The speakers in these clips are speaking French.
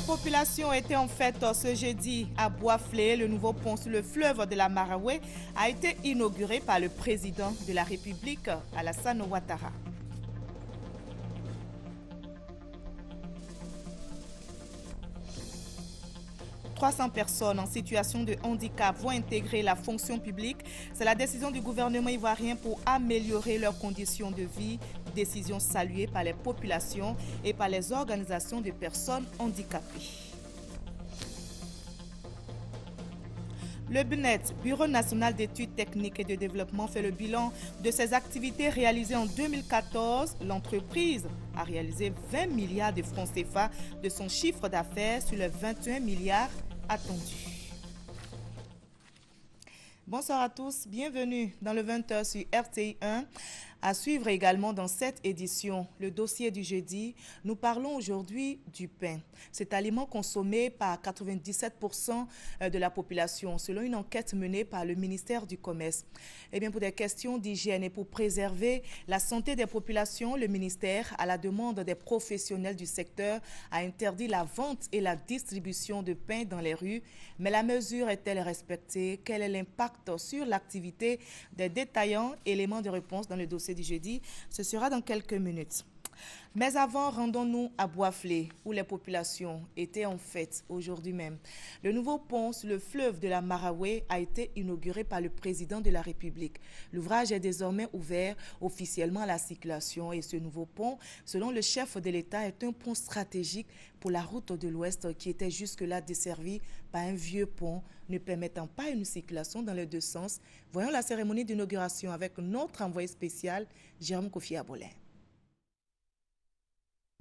populations étaient en fête ce jeudi à Boisflé. Le nouveau pont sur le fleuve de la Marawe a été inauguré par le président de la République, Alassane Ouattara. « 300 personnes en situation de handicap vont intégrer la fonction publique. C'est la décision du gouvernement ivoirien pour améliorer leurs conditions de vie. Décision saluée par les populations et par les organisations de personnes handicapées. Le BNET, Bureau national d'études techniques et de développement, fait le bilan de ses activités réalisées en 2014. L'entreprise a réalisé 20 milliards de francs CFA de son chiffre d'affaires sur les 21 milliards attendus. Bonsoir à tous, bienvenue dans le 20h sur RTI 1. À suivre également dans cette édition, le dossier du jeudi, nous parlons aujourd'hui du pain. Cet aliment consommé par 97% de la population, selon une enquête menée par le ministère du Commerce. Eh bien, pour des questions d'hygiène et pour préserver la santé des populations, le ministère, à la demande des professionnels du secteur, a interdit la vente et la distribution de pain dans les rues. Mais la mesure est-elle respectée? Quel est l'impact sur l'activité des détaillants? Éléments de réponse dans le dossier du jeudi, ce sera dans quelques minutes. Mais avant, rendons-nous à Boisflé, où les populations étaient en fête aujourd'hui même. Le nouveau pont sur le fleuve de la Marawe a été inauguré par le président de la République. L'ouvrage est désormais ouvert officiellement à la circulation et ce nouveau pont, selon le chef de l'État, est un pont stratégique pour la route de l'Ouest qui était jusque-là desservie par un vieux pont ne permettant pas une circulation dans les deux sens. Voyons la cérémonie d'inauguration avec notre envoyé spécial, Jérôme Kofi Abolin.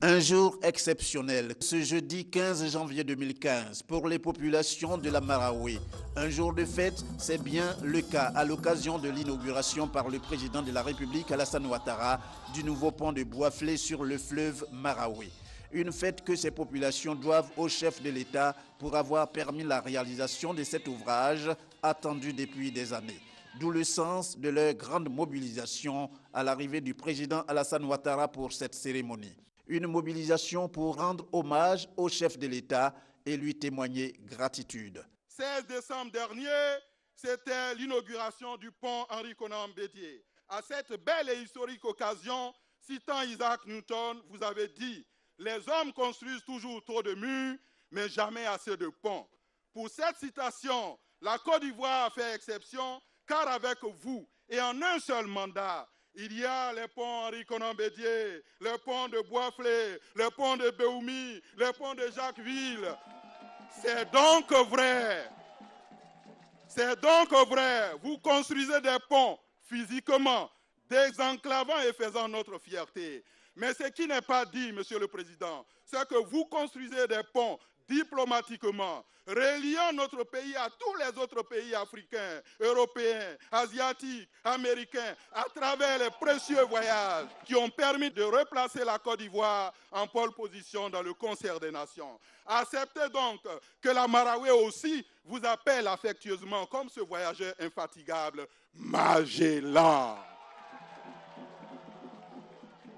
Un jour exceptionnel, ce jeudi 15 janvier 2015, pour les populations de la Marawe. Un jour de fête, c'est bien le cas à l'occasion de l'inauguration par le président de la République, Alassane Ouattara, du nouveau pont de Boisflé sur le fleuve Marawe. Une fête que ces populations doivent au chef de l'État pour avoir permis la réalisation de cet ouvrage attendu depuis des années. D'où le sens de leur grande mobilisation à l'arrivée du président Alassane Ouattara pour cette cérémonie. Une mobilisation pour rendre hommage au chef de l'État et lui témoigner gratitude. 16 décembre dernier, c'était l'inauguration du pont Henri Konan Bédié. À cette belle et historique occasion, citant Isaac Newton, vous avez dit « Les hommes construisent toujours trop de murs, mais jamais assez de ponts ». Pour cette citation, la Côte d'Ivoire a fait exception, car avec vous et en un seul mandat, il y a les ponts Henri Konan Bédié, le pont de Boisflé, le pont de Béoumi, le pont de Jacquesville. C'est donc vrai. C'est donc vrai. Vous construisez des ponts physiquement, désenclavant et faisant notre fierté. Mais ce qui n'est pas dit, Monsieur le Président, c'est que vous construisez des ponts diplomatiquement, reliant notre pays à tous les autres pays africains, européens, asiatiques, américains, à travers les précieux voyages qui ont permis de replacer la Côte d'Ivoire en pole position dans le concert des nations. Acceptez donc que la Marawe aussi vous appelle affectueusement, comme ce voyageur infatigable, Magellan.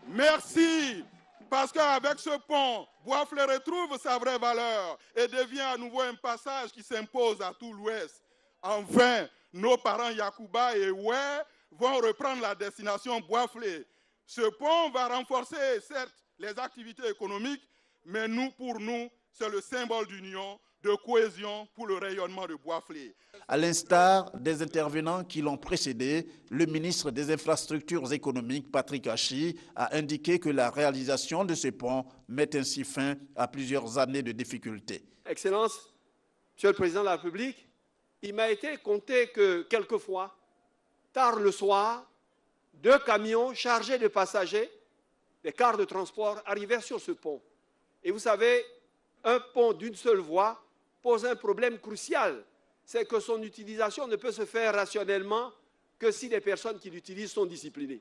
Merci. Parce qu'avec ce pont, Boisflé retrouve sa vraie valeur et devient à nouveau un passage qui s'impose à tout l'Ouest. Enfin, nos parents Yacouba et Oué vont reprendre la destination Boisflé. Ce pont va renforcer, certes, les activités économiques, mais pour nous, c'est le symbole d'union, de cohésion pour le rayonnement de Boisflé. À l'instar des intervenants qui l'ont précédé, le ministre des Infrastructures économiques, Patrick Hachi, a indiqué que la réalisation de ce pont met ainsi fin à plusieurs années de difficultés. Excellence, Monsieur le Président de la République, il m'a été compté que quelquefois, tard le soir, 2 camions chargés de passagers, des cars de transport, arrivaient sur ce pont. Et vous savez, un pont d'une seule voie pose un problème crucial. C'est que son utilisation ne peut se faire rationnellement que si les personnes qui l'utilisent sont disciplinées.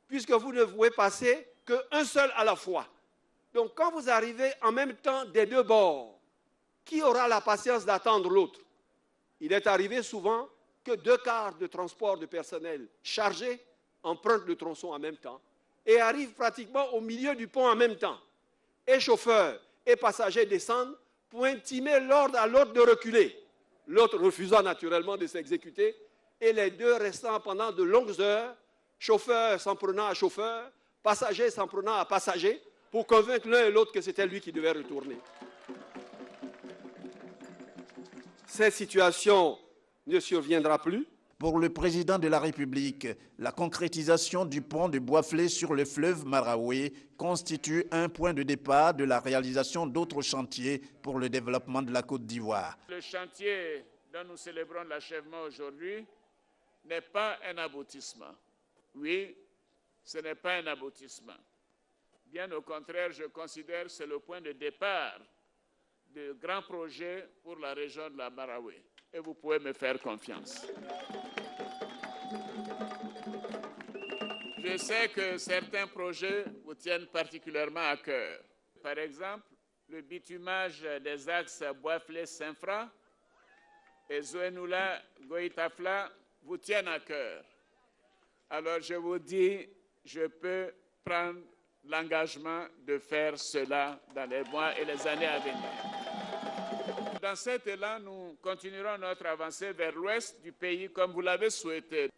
Puisque vous ne pouvez passer qu'un seul à la fois. Donc quand vous arrivez en même temps des deux bords, qui aura la patience d'attendre l'autre? Il est arrivé souvent que 2 cars de transport de personnel chargés empruntent le tronçon en même temps et arrivent pratiquement au milieu du pont en même temps. Et chauffeurs et passagers descendent pour intimer l'ordre à l'autre de reculer. L'autre refusant naturellement de s'exécuter, et les deux restant pendant de longues heures, chauffeur s'en prenant à chauffeur, passager s'en prenant à passager, pour convaincre l'un et l'autre que c'était lui qui devait retourner. Cette situation ne surviendra plus. Pour le président de la République, la concrétisation du pont de Boisflé sur le fleuve Maraoué constitue un point de départ de la réalisation d'autres chantiers pour le développement de la Côte d'Ivoire. Le chantier dont nous célébrons l'achèvement aujourd'hui n'est pas un aboutissement. Oui, ce n'est pas un aboutissement. Bien au contraire, je considère que c'est le point de départ de grands projets pour la région de la Maraoué. Et vous pouvez me faire confiance. Je sais que certains projets vous tiennent particulièrement à cœur. Par exemple, le bitumage des axes Boisflé-Saint-Fra et Zouenoula-Goïtafla vous tiennent à cœur. Alors je vous dis, je peux prendre l'engagement de faire cela dans les mois et les années à venir. Dans cet élan, nous continuerons notre avancée vers l'ouest du pays comme vous l'avez souhaité.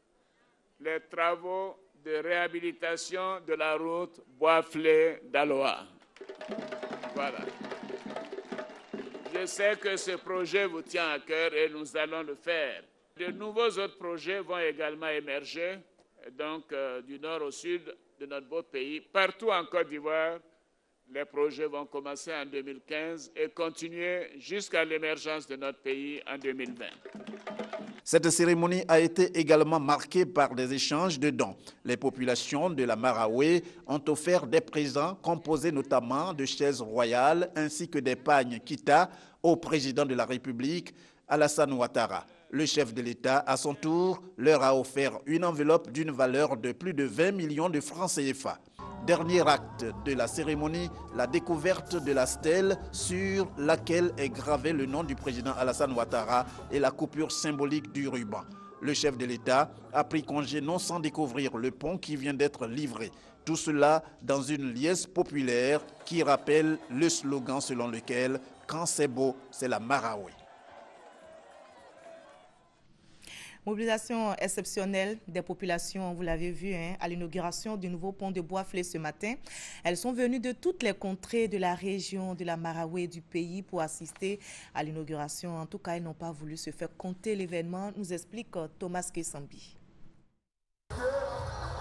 Les travaux de réhabilitation de la route Boisflé-Daloa. Voilà. Je sais que ce projet vous tient à cœur et nous allons le faire. De nouveaux autres projets vont également émerger, donc du nord au sud de notre beau pays. Partout en Côte d'Ivoire, les projets vont commencer en 2015 et continuer jusqu'à l'émergence de notre pays en 2020. Cette cérémonie a été également marquée par des échanges de dons. Les populations de la Maraoué ont offert des présents composés notamment de chaises royales ainsi que des pagnes Kita au président de la République, Alassane Ouattara. Le chef de l'État, à son tour, leur a offert une enveloppe d'une valeur de plus de 20 millions de francs CFA. Dernier acte de la cérémonie, la découverte de la stèle sur laquelle est gravé le nom du président Alassane Ouattara et la coupure symbolique du ruban. Le chef de l'État a pris congé non sans découvrir le pont qui vient d'être livré. Tout cela dans une liesse populaire qui rappelle le slogan selon lequel « Quand c'est beau, c'est la Maraoué ». Mobilisation exceptionnelle des populations, vous l'avez vu, à l'inauguration du nouveau pont de Boisflé ce matin. Elles sont venues de toutes les contrées de la région de la Maraoué du pays pour assister à l'inauguration. En tout cas, elles n'ont pas voulu se faire compter l'événement, nous explique Thomas Kessambi.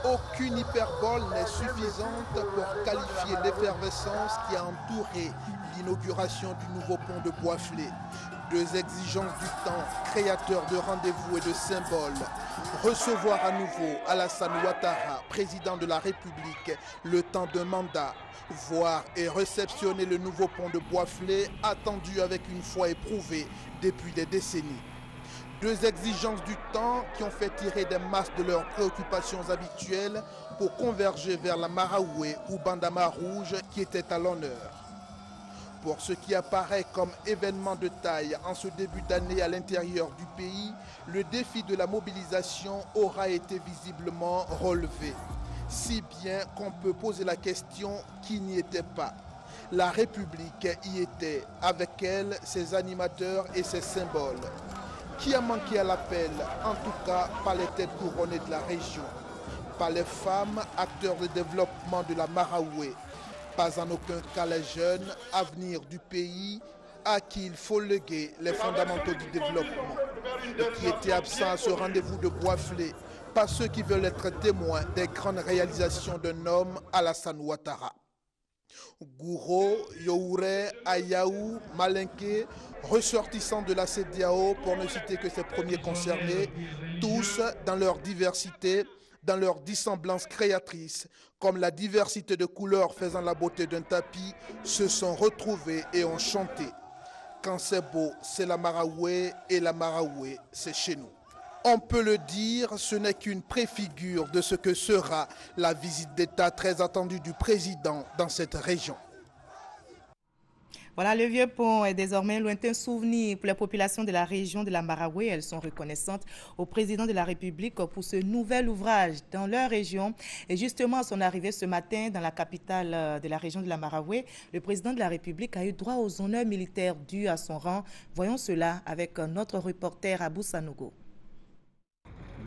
Aucune hyperbole n'est suffisante pour qualifier l'effervescence qui a entouré l'inauguration du nouveau pont de Boisflé. Deux exigences du temps, créateurs de rendez-vous et de symboles. Recevoir à nouveau Alassane Ouattara, président de la République, le temps d'un mandat. Voir et réceptionner le nouveau pont de Boisflé, attendu avec une foi éprouvée depuis des décennies. Deux exigences du temps qui ont fait tirer des masses de leurs préoccupations habituelles pour converger vers la Maraoué ou Bandama Rouge qui était à l'honneur. Pour ce qui apparaît comme événement de taille en ce début d'année à l'intérieur du pays, le défi de la mobilisation aura été visiblement relevé. Si bien qu'on peut poser la question qui n'y était pas. La République y était, avec elle, ses animateurs et ses symboles. Qui a manqué à l'appel, en tout cas par les têtes couronnées de la région, par les femmes, acteurs de développement de la Maraoué, pas en aucun cas les jeunes, avenir du pays, à qui il faut léguer les fondamentaux du développement, et qui étaient absents à ce rendez-vous de Boisflé, pas ceux qui veulent être témoins des grandes réalisations d'un homme, Alassane Ouattara. Gouro, Youré, Ayaou, Malinké, ressortissants de la CEDEAO, pour ne citer que ces premiers concernés, tous dans leur diversité, dans leur dissemblance créatrice, comme la diversité de couleurs faisant la beauté d'un tapis, se sont retrouvés et ont chanté. Quand c'est beau, c'est la Maraoué, et la Maraoué, c'est chez nous. On peut le dire, ce n'est qu'une préfigure de ce que sera la visite d'État très attendue du président dans cette région. Voilà, le vieux pont est désormais un lointain souvenir pour les populations de la région de la Maraoué. Elles sont reconnaissantes au président de la République pour ce nouvel ouvrage dans leur région. Et justement, à son arrivée ce matin dans la capitale de la région de la Maraoué, le président de la République a eu droit aux honneurs militaires dus à son rang. Voyons cela avec notre reporter Abou Sanogo.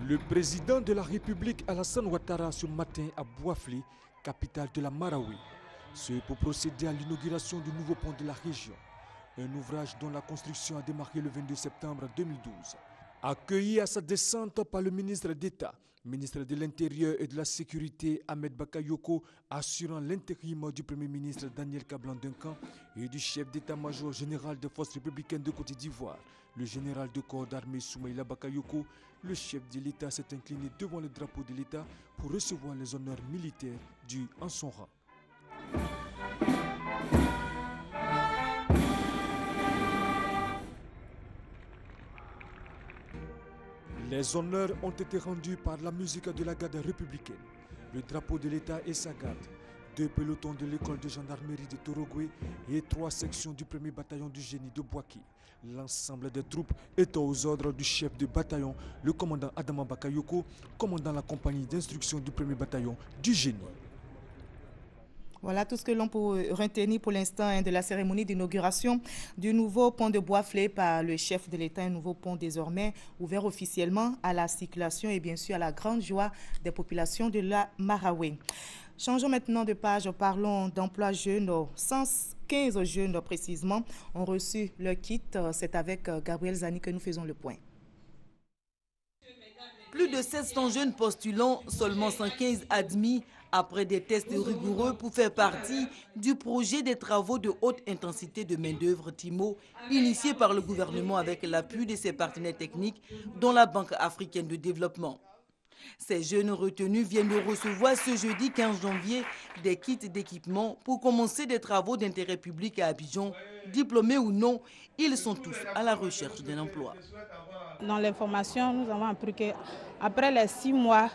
Le président de la République Alassane Ouattara ce matin à Bouaflé, capitale de la Maraoué. C'est pour procéder à l'inauguration du nouveau pont de la région. Un ouvrage dont la construction a démarré le 22 septembre 2012. Accueilli à sa descente par le ministre d'État, ministre de l'Intérieur et de la Sécurité Ahmed Bakayoko, assurant l'intérim du Premier ministre Daniel Kablan-Duncan et du chef d'état-major général des forces républicaines de Côte d'Ivoire, le général de corps d'armée Soumaïla Bakayoko, le chef de l'État s'est incliné devant le drapeau de l'État pour recevoir les honneurs militaires dus en son rang. Les honneurs ont été rendus par la musique de la garde républicaine, le drapeau de l'État et sa garde, 2 pelotons de l'école de gendarmerie de Torogwe et 3 sections du 1er bataillon du génie de Boaki. L'ensemble des troupes étant aux ordres du chef de bataillon, le commandant Adama Bakayoko, commandant la compagnie d'instruction du 1er bataillon du génie. Voilà tout ce que l'on peut retenir pour l'instant de la cérémonie d'inauguration du nouveau pont de Bouaflé par le chef de l'État. Un nouveau pont désormais ouvert officiellement à la circulation et bien sûr à la grande joie des populations de la Maraoué. Changeons maintenant de page, parlons d'emploi jeunes. 115 jeunes précisément ont reçu leur kit. C'est avec Gabriel Zani que nous faisons le point. Plus de 700 jeunes postulants, seulement 115 admis après des tests rigoureux pour faire partie du projet des travaux de haute intensité de main-d'œuvre TIMO, initié par le gouvernement avec l'appui de ses partenaires techniques, dont la Banque africaine de développement. Ces jeunes retenus viennent de recevoir ce jeudi 15 janvier des kits d'équipement pour commencer des travaux d'intérêt public à Abidjan. Diplômés ou non, ils sont tous à la recherche d'un emploi. Dans l'information, nous avons appris qu'après les 6 mois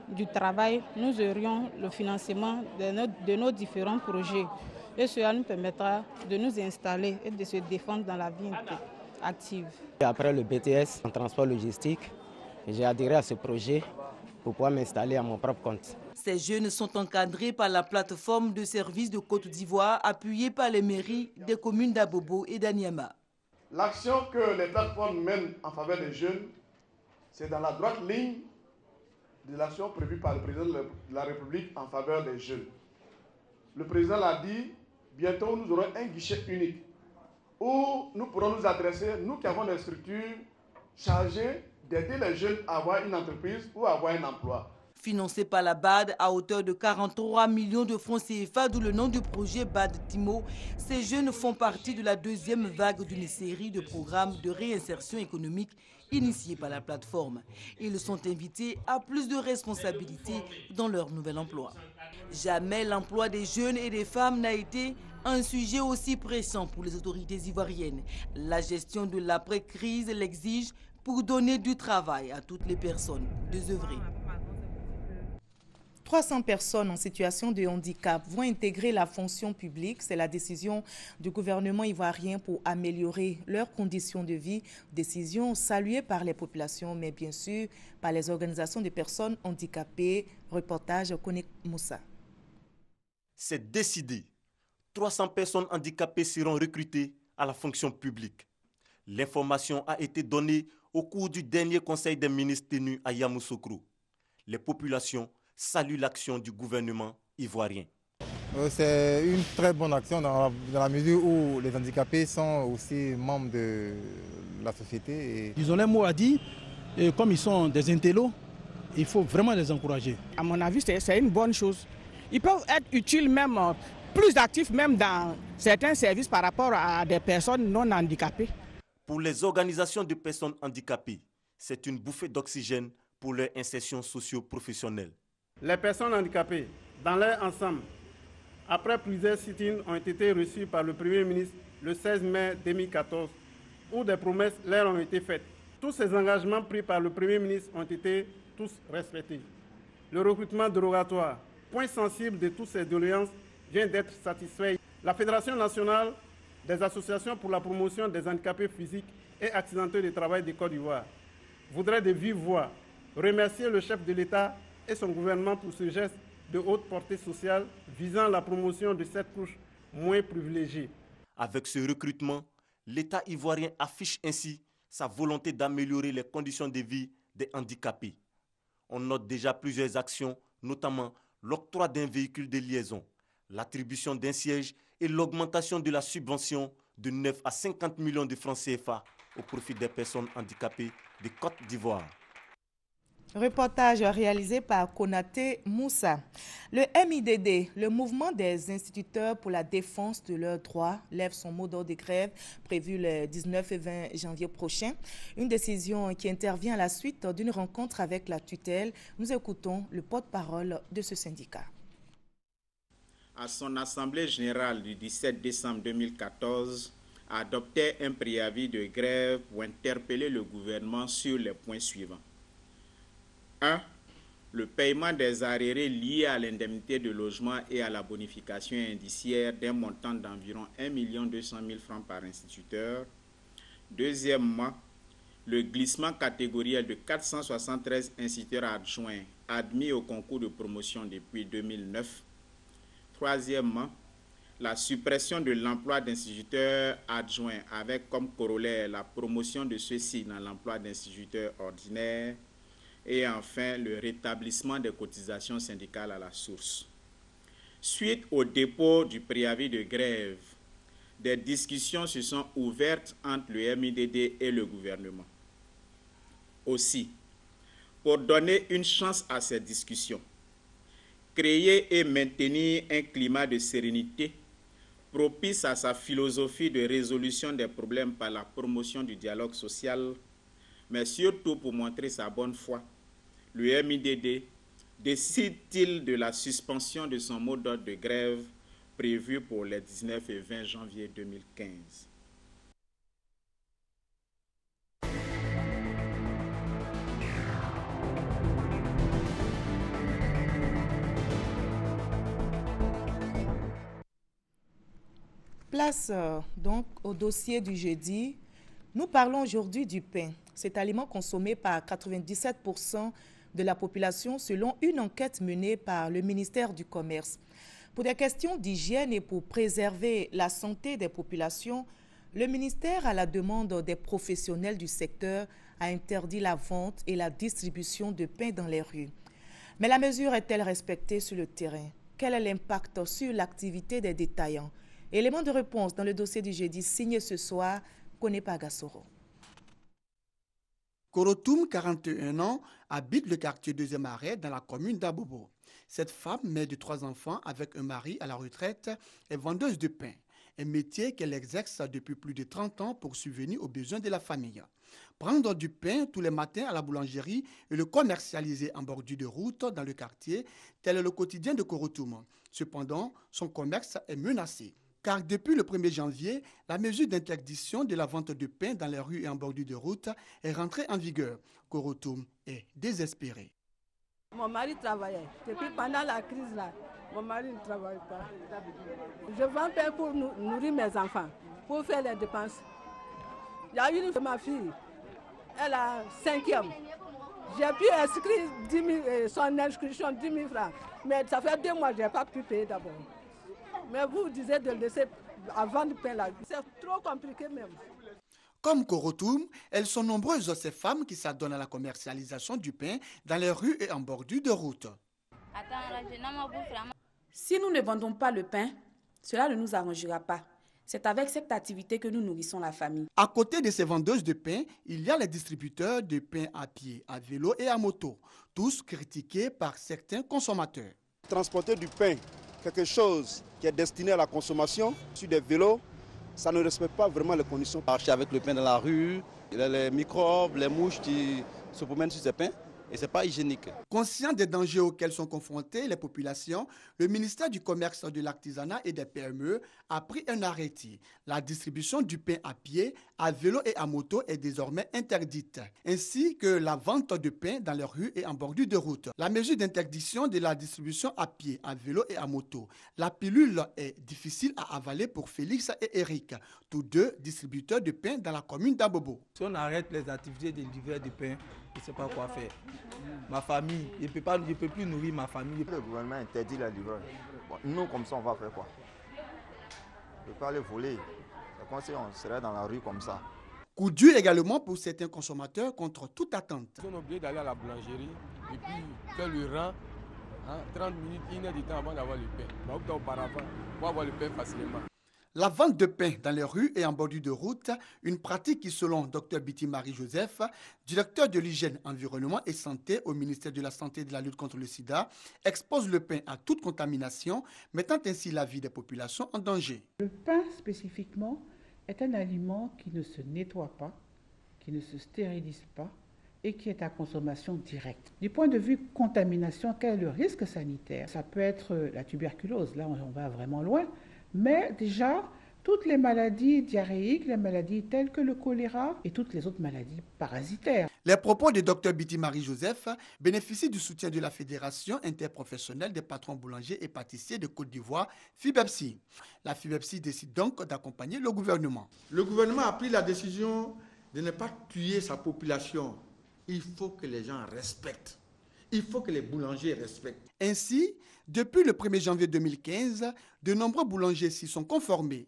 du travail, nous aurions le financement de nos différents projets. Et cela nous permettra de nous installer et de se défendre dans la vie active. Après le BTS en transport logistique, j'ai adhéré à ce projet pour pouvoir m'installer à mon propre compte. Ces jeunes sont encadrés par la plateforme de services de Côte d'Ivoire appuyée par les mairies des communes d'Abobo et d'Aniama. L'action que les plateformes mènent en faveur des jeunes, c'est dans la droite ligne de l'action prévue par le président de la République en faveur des jeunes. Le président l'a dit, bientôt nous aurons un guichet unique où nous pourrons nous adresser, nous qui avons des structures chargées d'aider les jeunes à avoir une entreprise ou à avoir un emploi. Financé par la BAD à hauteur de 43 millions de francs CFA, d'où le nom du projet BAD TIMO, ces jeunes font partie de la deuxième vague d'une série de programmes de réinsertion économique initiés par la plateforme. Ils sont invités à plus de responsabilités dans leur nouvel emploi. Jamais l'emploi des jeunes et des femmes n'a été un sujet aussi pressant pour les autorités ivoiriennes. La gestion de l'après-crise l'exige pour donner du travail à toutes les personnes désœuvrées. 300 personnes en situation de handicap vont intégrer la fonction publique. C'est la décision du gouvernement ivoirien pour améliorer leurs conditions de vie. Décision saluée par les populations, mais bien sûr par les organisations de personnes handicapées. Reportage Koné Moussa. C'est décidé. 300 personnes handicapées seront recrutées à la fonction publique. L'information a été donnée au cours du dernier conseil des ministres tenu à Yamoussoukro. Les populations saluent l'action du gouvernement ivoirien. C'est une très bonne action dans la mesure où les handicapés sont aussi membres de la société. Ils ont les mots à dire, et comme ils sont des intellos, il faut vraiment les encourager. À mon avis, c'est une bonne chose. Ils peuvent être utiles même, plus actifs même dans certains services par rapport à des personnes non handicapées. Pour les organisations de personnes handicapées, c'est une bouffée d'oxygène pour leur insertion socio-professionnelle. Les personnes handicapées, dans leur ensemble, après plusieurs sit-ins, ont été reçus par le Premier ministre le 16 mai 2014, où des promesses leur ont été faites. Tous ces engagements pris par le Premier ministre ont été tous respectés. Le recrutement dérogatoire, point sensible de toutes ces doléances, vient d'être satisfait. La Fédération nationale des associations pour la promotion des handicapés physiques et accidentés de travail de Côte d'Ivoire voudraient de vive voix remercier le chef de l'État et son gouvernement pour ce geste de haute portée sociale visant la promotion de cette couche moins privilégiée. Avec ce recrutement, l'État ivoirien affiche ainsi sa volonté d'améliorer les conditions de vie des handicapés. On note déjà plusieurs actions, notamment l'octroi d'un véhicule de liaison, l'attribution d'un siège et l'augmentation de la subvention de 9 à 50 millions de francs CFA au profit des personnes handicapées de Côte d'Ivoire. Reportage réalisé par Konaté Moussa. Le MIDD, le mouvement des instituteurs pour la défense de leurs droits, lève son mot d'ordre de grève prévu le 19 et 20 janvier prochain. Une décision qui intervient à la suite d'une rencontre avec la tutelle. Nous écoutons le porte-parole de ce syndicat. À son assemblée générale du 17 décembre 2014, a adopté un préavis de grève pour interpeller le gouvernement sur les points suivants. 1. Le paiement des arriérés liés à l'indemnité de logement et à la bonification indiciaire d'un montant d'environ 1 200 000 francs par instituteur. Deuxièmement, le glissement catégoriel de 473 instituteurs adjoints admis au concours de promotion depuis 2009. Troisièmement, la suppression de l'emploi d'instituteurs adjoints avec comme corollaire la promotion de ceux-ci dans l'emploi d'instituteurs ordinaires. Et enfin, le rétablissement des cotisations syndicales à la source. Suite au dépôt du préavis de grève, des discussions se sont ouvertes entre le MIDD et le gouvernement. Aussi, pour donner une chance à ces discussions, créer et maintenir un climat de sérénité propice à sa philosophie de résolution des problèmes par la promotion du dialogue social, mais surtout pour montrer sa bonne foi, le MIDD décide-t-il de la suspension de son mot d'ordre de grève prévu pour les 19 et 20 janvier 2015. Place donc au dossier du jeudi. Nous parlons aujourd'hui du pain. Cet aliment consommé par 97% de la population selon une enquête menée par le ministère du Commerce. Pour des questions d'hygiène et pour préserver la santé des populations, le ministère, à la demande des professionnels du secteur, a interdit la vente et la distribution de pain dans les rues. Mais la mesure est-elle respectée sur le terrain? Quel est l'impact sur l'activité des détaillants? Élément de réponse dans le dossier du jeudi signé ce soir, Konepa Gassoro. Korotoum, 41 ans, habite le quartier 2e arrêt dans la commune d'Abobo. Cette femme, mère de 3 enfants avec un mari à la retraite, est vendeuse de pain, un métier qu'elle exerce depuis plus de 30 ans pour subvenir aux besoins de la famille. Prendre du pain tous les matins à la boulangerie et le commercialiser en bordure de route dans le quartier, tel est le quotidien de Korotoum. Cependant, son commerce est menacé. Car depuis le 1er janvier, la mesure d'interdiction de la vente de pain dans les rues et en bordure de route est rentrée en vigueur. Korotoum est désespéré. Mon mari travaillait. Depuis pendant la crise, là, mon mari ne travaille pas. Je vends pain pour nourrir mes enfants, pour faire les dépenses. Il y a une de ma fille, elle a 5e. J'ai pu inscrire son inscription 10 000 francs, mais ça fait 2 mois que je n'ai pas pu payer d'abord. Mais vous disiez de laisser avant de pain là. C'est trop compliqué même. Comme Korotoum, elles sont nombreuses ces femmes qui s'adonnent à la commercialisation du pain dans les rues et en bordure de route. Si nous ne vendons pas le pain, cela ne nous arrangera pas. C'est avec cette activité que nous nourrissons la famille. À côté de ces vendeuses de pain, il y a les distributeurs de pain à pied, à vélo et à moto, tous critiqués par certains consommateurs. Transporter du pain, quelque chose qui est destiné à la consommation sur des vélos, ça ne respecte pas vraiment les conditions. Marcher avec le pain dans la rue, les microbes, les mouches qui se promènent sur ces pains, et ce n'est pas hygiénique. Conscient des dangers auxquels sont confrontées les populations, le ministère du Commerce, de l'Artisanat et des PME a pris un arrêté. La distribution du pain à pied, à vélo et à moto est désormais interdite, ainsi que la vente de pain dans les rues et en bordure de route. La mesure d'interdiction de la distribution à pied, à vélo et à moto. La pilule est difficile à avaler pour Félix et Eric, tous deux distributeurs de pain dans la commune d'Abobo. Si on arrête les activités de livreur de pain, je ne sais pas quoi faire. Ma famille, je ne peux plus nourrir ma famille. Le gouvernement interdit la livraison. Bon, nous, comme ça, on va faire quoi? On ne peut pas les voler. C'est comme si on serait dans la rue comme ça. Coup dur également pour certains consommateurs contre toute attente. On est obligé d'aller à la boulangerie et puis faire le rang, 30 minutes, 1 heure de temps avant d'avoir le pain. Donc auparavant, pour avoir le pain facilement. La vente de pain dans les rues et en bordure de route, une pratique qui, selon Dr Biti Marie-Joseph, directeur de l'hygiène, environnement et santé au ministère de la Santé et de la lutte contre le sida, expose le pain à toute contamination, mettant ainsi la vie des populations en danger. Le pain spécifiquement est un aliment qui ne se nettoie pas, qui ne se stérilise pas et qui est à consommation directe. Du point de vue contamination, quel est le risque sanitaire? Ça peut être la tuberculose, là on va vraiment loin. Mais déjà, toutes les maladies diarrhéiques, les maladies telles que le choléra et toutes les autres maladies parasitaires. Les propos de Dr Biti Marie-Joseph bénéficient du soutien de la Fédération interprofessionnelle des patrons boulangers et pâtissiers de Côte d'Ivoire, FIBEPSI. La FIBEPSI décide donc d'accompagner le gouvernement. Le gouvernement a pris la décision de ne pas tuer sa population. Il faut que les gens respectent. Il faut que les boulangers respectent. Ainsi, depuis le 1er janvier 2015, de nombreux boulangers s'y sont conformés.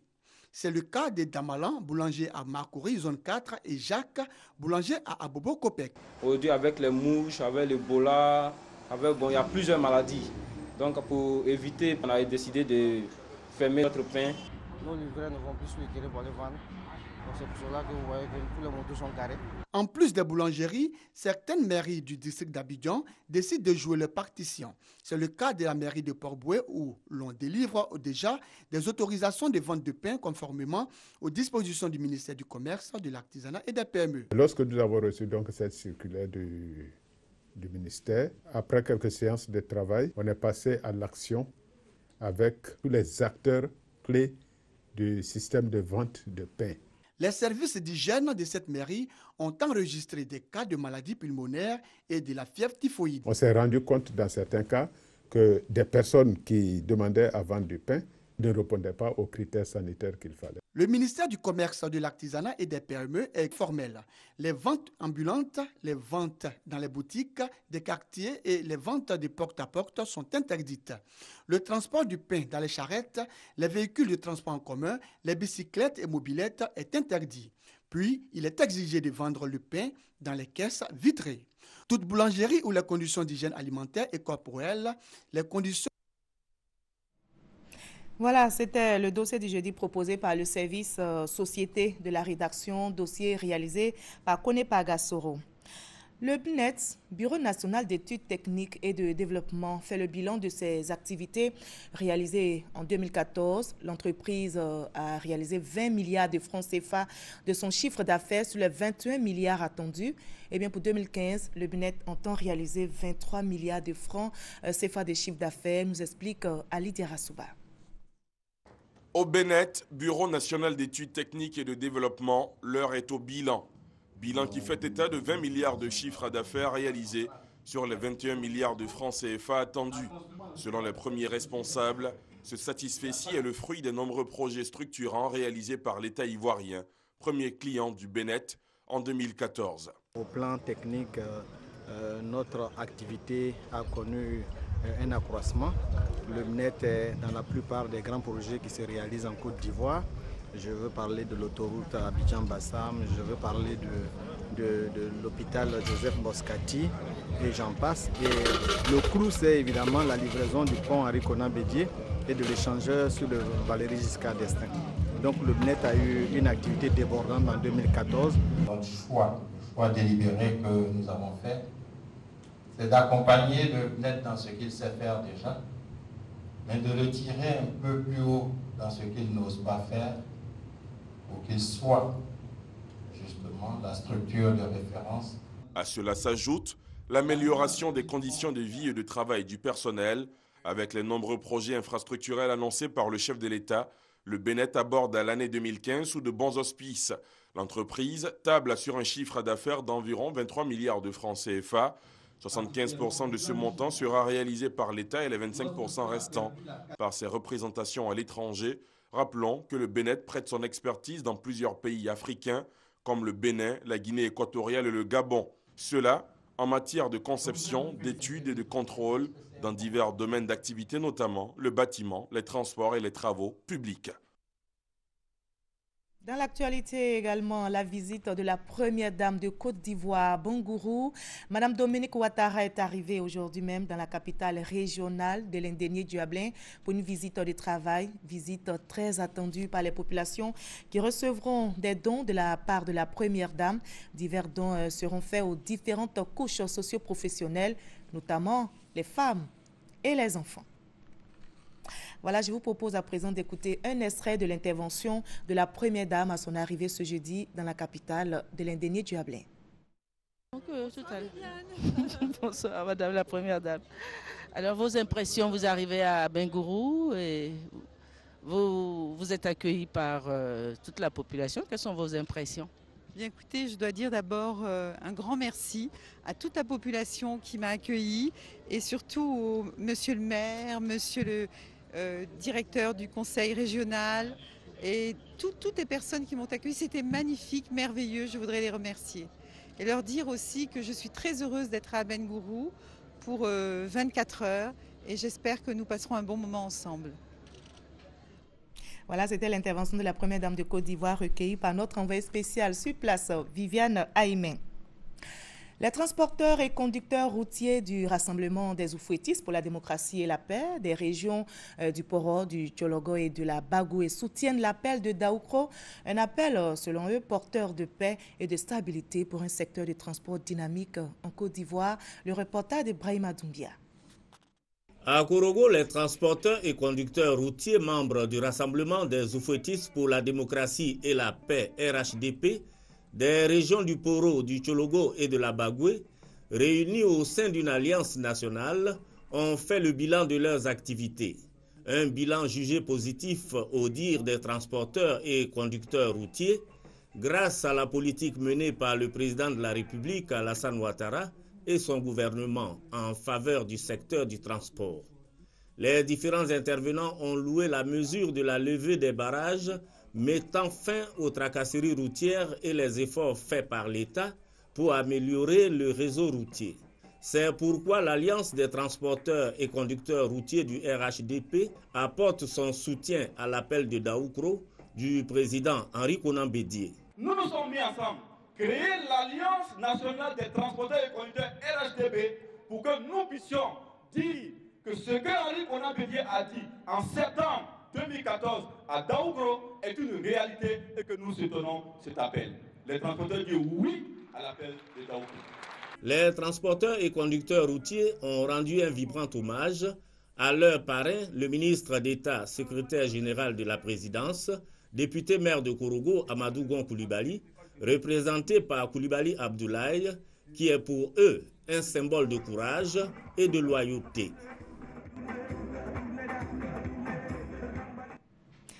C'est le cas de Damalan, boulanger à Marcouri, zone 4, et Jacques, boulanger à Abobo, Copec. Aujourd'hui, avec les mouches, avec l'Ebola, il y a plusieurs maladies. Donc, pour éviter, on a décidé de fermer notre pain. Nos livreurs ne vont plus se requérir pour les vendre. C'est pour cela que vous voyez que tous les motos sont garés. En plus des boulangeries, certaines mairies du district d'Abidjan décident de jouer leur partition. C'est le cas de la mairie de Port-Boué où l'on délivre déjà des autorisations de vente de pain conformément aux dispositions du ministère du Commerce, de l'Artisanat et des PME. Lorsque nous avons reçu donc cette circulaire du ministère, après quelques séances de travail, on est passé à l'action avec tous les acteurs clés du système de vente de pain. Les services d'hygiène de cette mairie ont enregistré des cas de maladies pulmonaires et de la fièvre typhoïde. On s'est rendu compte dans certains cas que des personnes qui demandaient à vendre du pain ne répondaient pas aux critères sanitaires qu'il fallait. Le ministère du Commerce, de l'Artisanat et des PME est formel. Les ventes ambulantes, les ventes dans les boutiques des quartiers et les ventes de porte-à-porte sont interdites. Le transport du pain dans les charrettes, les véhicules de transport en commun, les bicyclettes et mobylettes est interdit. Puis, il est exigé de vendre le pain dans les caisses vitrées. Toute boulangerie où les conditions d'hygiène alimentaire et corporelle, les conditions... Voilà, c'était le dossier du jeudi proposé par le service Société de la rédaction, dossier réalisé par Konepa Gassoro. Le BNET, Bureau national d'études techniques et de développement, fait le bilan de ses activités réalisées en 2014. L'entreprise a réalisé 20 milliards de francs CFA de son chiffre d'affaires sur les 21 milliards attendus. Et bien pour 2015, le BNET entend réaliser 23 milliards de francs CFA de chiffre d'affaires, nous explique Ali Diarasouba. Au BNET, Bureau national d'études techniques et de développement, l'heure est au bilan. Bilan qui fait état de 20 milliards de chiffres d'affaires réalisés sur les 21 milliards de francs CFA attendus. Selon les premiers responsables, ce satisfecit est le fruit des nombreux projets structurants réalisés par l'État ivoirien, premier client du BNET en 2014. Au plan technique, notre activité a connu un accroissement. Le BNET est dans la plupart des grands projets qui se réalisent en Côte d'Ivoire. Je veux parler de l'autoroute Abidjan-Bassam, je veux parler de l'hôpital Joseph Moscati et j'en passe. Et le clou, c'est évidemment la livraison du pont Henri Konan Bédié et de l'échangeur sur le Valéry Giscard d'Estaing. Donc le BNET a eu une activité débordante en 2014. Notre choix délibéré que nous avons fait, c'est d'accompagner le BNET dans ce qu'il sait faire déjà, mais de le tirer un peu plus haut dans ce qu'il n'ose pas faire, pour qu'il soit justement la structure de référence. À cela s'ajoute l'amélioration des conditions de vie et de travail du personnel. Avec les nombreux projets infrastructurels annoncés par le chef de l'État, le Bénin aborde à l'année 2015 sous de bons auspices. L'entreprise table sur un chiffre d'affaires d'environ 23 milliards de francs CFA. 75% de ce montant sera réalisé par l'État et les 25% restants par ses représentations à l'étranger. Rappelons que le Bénin prête son expertise dans plusieurs pays africains comme le Bénin, la Guinée équatoriale et le Gabon. Cela en matière de conception, d'études et de contrôle dans divers domaines d'activité, notamment le bâtiment, les transports et les travaux publics. Dans l'actualité également, la visite de la première dame de Côte d'Ivoire, Bangourou. Madame Dominique Ouattara est arrivée aujourd'hui même dans la capitale régionale de l'Indénié-Duablin pour une visite de travail, visite très attendue par les populations qui recevront des dons de la part de la première dame. Divers dons seront faits aux différentes couches socio-professionnelles, notamment les femmes et les enfants. Voilà, je vous propose à présent d'écouter un extrait de l'intervention de la première dame à son arrivée ce jeudi dans la capitale de l'Indénié-Duablin. Bonsoir, madame la première dame. Alors, vos impressions, vous arrivez à Bangourou et vous êtes accueillis par toute la population. Quelles sont vos impressions? Bien écoutez, je dois dire d'abord un grand merci à toute la population qui m'a accueilli et surtout au monsieur le maire, monsieur le directeur du conseil régional et toutes les personnes qui m'ont accueilli. C'était magnifique, merveilleux, je voudrais les remercier. Et leur dire aussi que je suis très heureuse d'être à Bangourou pour 24 heures et j'espère que nous passerons un bon moment ensemble. Voilà, c'était l'intervention de la première dame de Côte d'Ivoire recueillie par notre envoyé spécial sur place, Viviane Haïmen. Les transporteurs et conducteurs routiers du Rassemblement des Oufouettistes pour la démocratie et la paix des régions du Poro, du Tchologo et de la Bagoué soutiennent l'appel de Daoukro, un appel, selon eux, porteur de paix et de stabilité pour un secteur de transport dynamique en Côte d'Ivoire. Le reportage de Brahima Doumbia. À Korogo, les transporteurs et conducteurs routiers membres du Rassemblement des Oufouettistes pour la démocratie et la paix RHDP des régions du Poro, du Tchologo et de la Bagoué, réunis au sein d'une alliance nationale, ont fait le bilan de leurs activités. Un bilan jugé positif au dire des transporteurs et conducteurs routiers, grâce à la politique menée par le président de la République, Alassane Ouattara, et son gouvernement en faveur du secteur du transport. Les différents intervenants ont loué la mesure de la levée des barrages mettant fin aux tracasseries routières et les efforts faits par l'État pour améliorer le réseau routier. C'est pourquoi l'Alliance des transporteurs et conducteurs routiers du RHDP apporte son soutien à l'appel de Daoukro du président Henri Konan Bédié. Nous nous sommes mis ensemble, créer l'Alliance nationale des transporteurs et conducteurs RHDP pour que nous puissions dire que ce que Henri Konan Bédié a dit en septembre 2014 à Daoukro est une réalité et que nous soutenons cet appel. Les transporteurs disent oui à l'appel de Daoukro. Les transporteurs et conducteurs routiers ont rendu un vibrant hommage à leur parrain, le ministre d'État, secrétaire général de la présidence, député maire de Korogo, Amadou Gon Coulibaly, représenté par Coulibaly Abdoulaye, qui est pour eux un symbole de courage et de loyauté.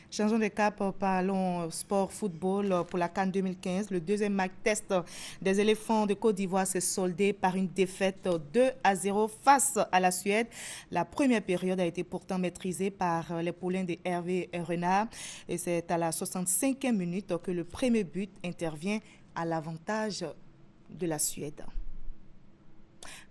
Changeons de cap, parlons sport football pour la CAN 2015. Le deuxième match test des éléphants de Côte d'Ivoire s'est soldé par une défaite 2-0 face à la Suède. La première période a été pourtant maîtrisée par les poulains de Hervé Renard. Et c'est à la 65e minute que le premier but intervient à l'avantage de la Suède.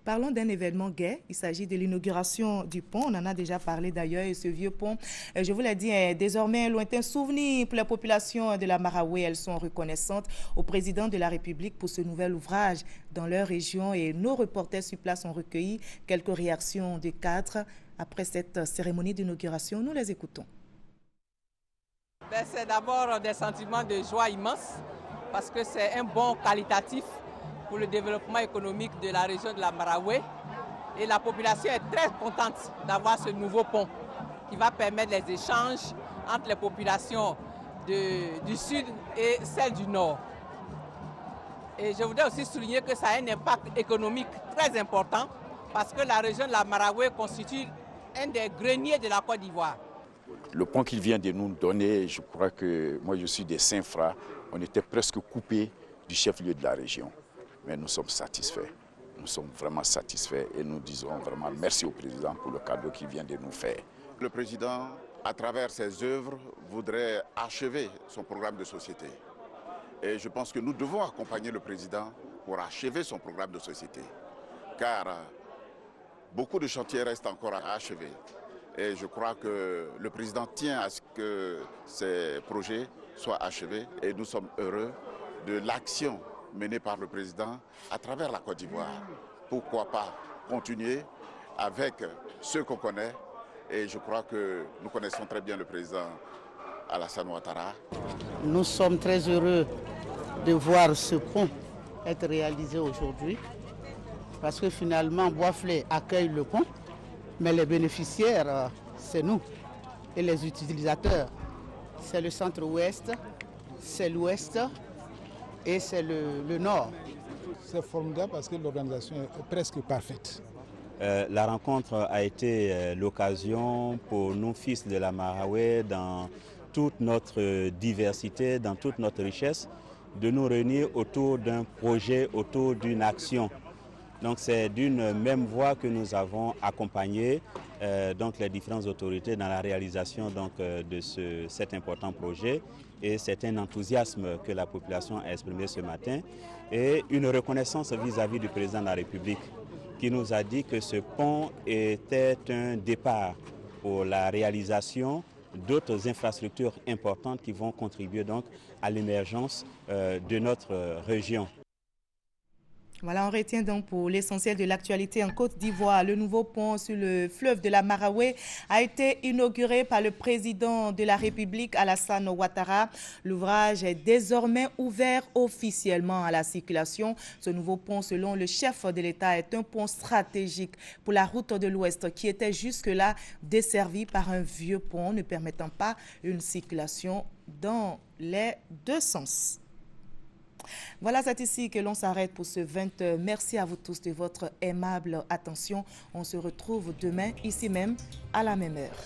Parlons d'un événement gai. Il s'agit de l'inauguration du pont. On en a déjà parlé d'ailleurs. Et ce vieux pont, je vous l'ai dit, est désormais un lointain souvenir pour la population de la Maraoué. Elles sont reconnaissantes au président de la République pour ce nouvel ouvrage dans leur région. Et nos reporters sur place ont recueilli quelques réactions des cadres après cette cérémonie d'inauguration. Nous les écoutons. C'est d'abord des sentiments de joie immense parce que c'est un bond qualitatif pour le développement économique de la région de la Maraoué. Et la population est très contente d'avoir ce nouveau pont qui va permettre les échanges entre les populations du sud et celles du nord. Et je voudrais aussi souligner que ça a un impact économique très important parce que la région de la Maraoué constitue un des greniers de la Côte d'Ivoire. Le pont qu'il vient de nous donner, je crois que moi je suis des Saint-Fra, on était presque coupé du chef-lieu de la région. Mais nous sommes satisfaits, nous sommes vraiment satisfaits et nous disons vraiment merci au président pour le cadeau qu'il vient de nous faire. Le président, à travers ses œuvres, voudrait achever son programme de société. Et je pense que nous devons accompagner le président pour achever son programme de société. Car beaucoup de chantiers restent encore à achever. Et je crois que le président tient à ce que ces projets soient achevés. Et nous sommes heureux de l'action menée par le président à travers la Côte d'Ivoire. Pourquoi pas continuer avec ceux qu'on connaît. Et je crois que nous connaissons très bien le président Alassane Ouattara. Nous sommes très heureux de voir ce pont être réalisé aujourd'hui. Parce que finalement, Boisflé accueille le pont. Mais les bénéficiaires, c'est nous. Et les utilisateurs, c'est le centre-ouest, c'est l'ouest et c'est le nord. C'est formidable parce que l'organisation est presque parfaite. La rencontre a été l'occasion pour nous, fils de la Maraoué, dans toute notre diversité, dans toute notre richesse, de nous réunir autour d'un projet, autour d'une action. Donc c'est d'une même voie que nous avons accompagné donc les différentes autorités dans la réalisation de cet important projet. Et c'est un enthousiasme que la population a exprimé ce matin et une reconnaissance vis-à-vis du président de la République qui nous a dit que ce pont était un départ pour la réalisation d'autres infrastructures importantes qui vont contribuer donc à l'émergence de notre région. Voilà, on retient donc pour l'essentiel de l'actualité en Côte d'Ivoire. Le nouveau pont sur le fleuve de la Maraoué a été inauguré par le président de la République, Alassane Ouattara. L'ouvrage est désormais ouvert officiellement à la circulation. Ce nouveau pont, selon le chef de l'État, est un pont stratégique pour la route de l'Ouest qui était jusque-là desservie par un vieux pont ne permettant pas une circulation dans les deux sens. Voilà, c'est ici que l'on s'arrête pour ce 20h. Merci à vous tous de votre aimable attention. On se retrouve demain, ici même, à la même heure.